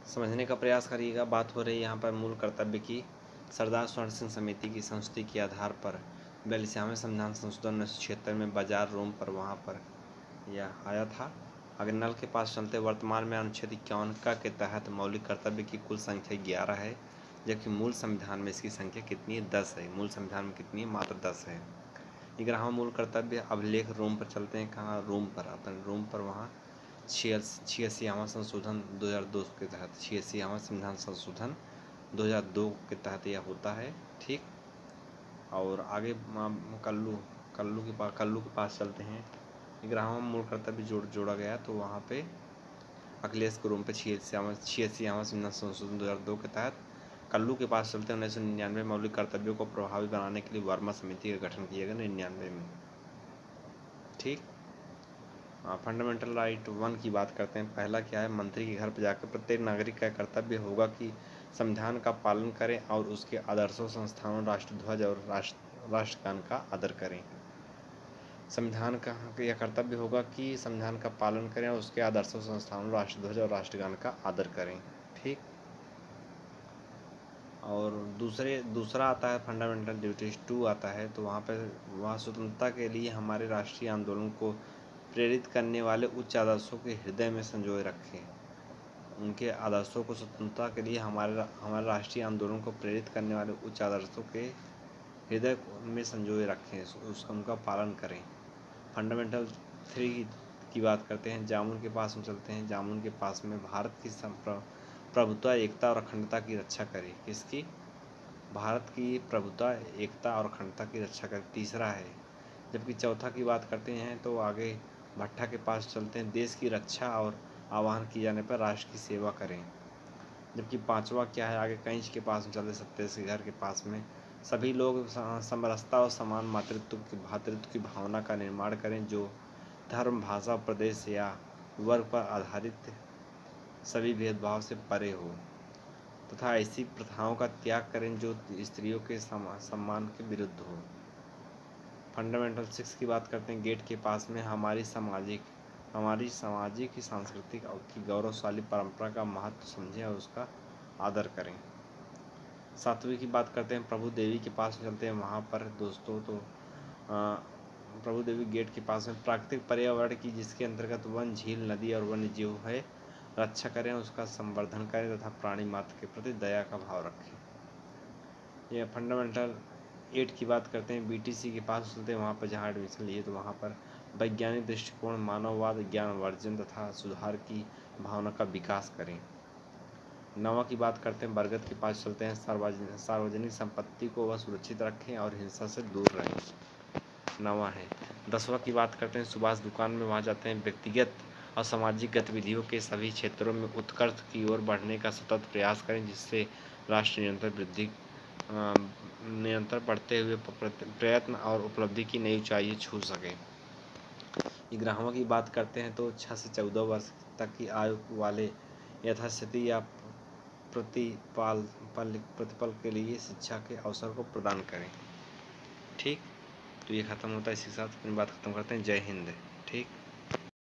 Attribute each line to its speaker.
Speaker 1: समझने का प्रयास करिएगा। बात हो रही है यहाँ पर मूल कर्तव्य की। सरदार स्वर्ण सिंह समिति की संस्तुति के आधार पर 42वें संविधान संशोधन 1976 में बाजार रूम पर वहाँ पर यह आया था। अगर नल के पास चलते वर्तमान में अनुच्छेद 51 के तहत मौलिक कर्तव्य की कुल संख्या 11 है, जबकि मूल संविधान में इसकी संख्या कितनी है? 10 है। मूल संविधान में कितनी है? मात्र 10 है। 11वां मूल कर्तव्य अभिलेख रूम पर चलते हैं। कहाँ? रूम पर। अपन रूम पर वहाँ 86वां संशोधन 2002 के तहत 86वां संविधान संशोधन 2002 के तहत यह होता है। ठीक। और आगे कल्लू के पास चलते हैं। 11वां मूल कर्तव्य जोड़ा गया तो वहाँ पे अखिलेश के रूम पे 86वां संविधान संशोधन 2002 के तहत कल्लू के पास चलते हैं। 1999 मौलिक कर्तव्यों को प्रभावी बनाने के लिए वर्मा समिति का गठन किया गया 99 में। ठीक। फंडामेंटल राइट 1 की बात करते हैं। पहला क्या है? मंत्री के घर पर जाकर प्रत्येक नागरिक का कर्तव्य होगा कि संविधान का पालन करें और उसके आदर्शों, संस्थानों, राष्ट्रध्वज और राष्ट्रगान का आदर करें। संविधान का यह कर्तव्य होगा कि संविधान का पालन करें और उसके आदर्शों, संस्थानों, राष्ट्रध्वज और राष्ट्रगान का आदर करें। ठीक। और दूसरा आता है फंडामेंटल ड्यूटीज 2 आता है। तो वहाँ स्वतंत्रता के लिए हमारे राष्ट्रीय आंदोलन को प्रेरित करने वाले उच्च आदर्शों के हृदय में संजोए रखें। उनके आदर्शों को स्वतंत्रता के लिए हमारे राष्ट्रीय आंदोलन को प्रेरित करने वाले उच्च आदर्शों के हृदय में संजोए रखें, उनका पालन करें। फंडामेंटल 3 की बात करते हैं। जामुन के पास में चलते हैं। जामुन के पास में भारत की प्रभुत्व, एकता और अखंडता की रक्षा करें। किसकी? भारत की प्रभुत्व, एकता और अखंडता की रक्षा करें। तीसरा है। जबकि चौथा की बात करते हैं तो आगे भट्टा के पास चलते हैं। देश की रक्षा और आह्वान किए जाने पर राष्ट्र की सेवा करें। जबकि पांचवा क्या है? आगे कंच के पास में चलते सत्याग्रह के घर के पास में सभी लोग समरसता और समान भातृत्व की भावना का निर्माण करें, जो धर्म, भाषा, प्रदेश या वर्ग पर आधारित सभी भेदभाव से परे हो, तथा ऐसी प्रथाओं का त्याग करें जो स्त्रियों के सम्मान के विरुद्ध हो। फंडामेंटल 6 की बात करते हैं। गेट के पास में हमारी सामाजिक, सांस्कृतिक की गौरवशाली परंपरा का महत्व समझें और उसका आदर करें। 7वीं की बात करते हैं। प्रभु देवी के पास चलते हैं। वहाँ पर दोस्तों तो प्रभु देवी गेट के पास में प्राकृतिक पर्यावरण की, जिसके अंतर्गत वन, झील, नदी और वन्य जीव है, रक्षा करें, उसका संवर्धन करें तथा प्राणी मात्र के प्रति दया का भाव रखें। यह फंडामेंटल 8 की बात करते हैं। बीटीसी के पास चलते हैं। वहाँ पर जहाँ एडमिशन लिए तो वहाँ पर वैज्ञानिक दृष्टिकोण, मानववाद, ज्ञान वर्जन तथा सुधार की भावना का विकास करें। 9वां की बात करते हैं। बरगद के पास चलते हैं। सार्वजनिक संपत्ति को वह सुरक्षित रखें और हिंसा से दूर रहें। 9वां है। 10वां की बात करते हैं। सुभाष दुकान में वहाँ जाते हैं। व्यक्तिगत और सामाजिक गतिविधियों के सभी क्षेत्रों में उत्कर्ष की ओर बढ़ने का सतत प्रयास करें, जिससे राष्ट्र निरंतर बढ़ते हुए प्रयत्न और उपलब्धि की नई ऊंचाई छू सके। 11वां की बात करते हैं तो 6 से 14 वर्ष तक की आयु वाले यथास्थिति या प्रतिपल के लिए शिक्षा के अवसर को प्रदान करें। ठीक। तो ये खत्म होता है। इसी के साथ अपनी बात खत्म करते हैं। जय हिंद। ठीक।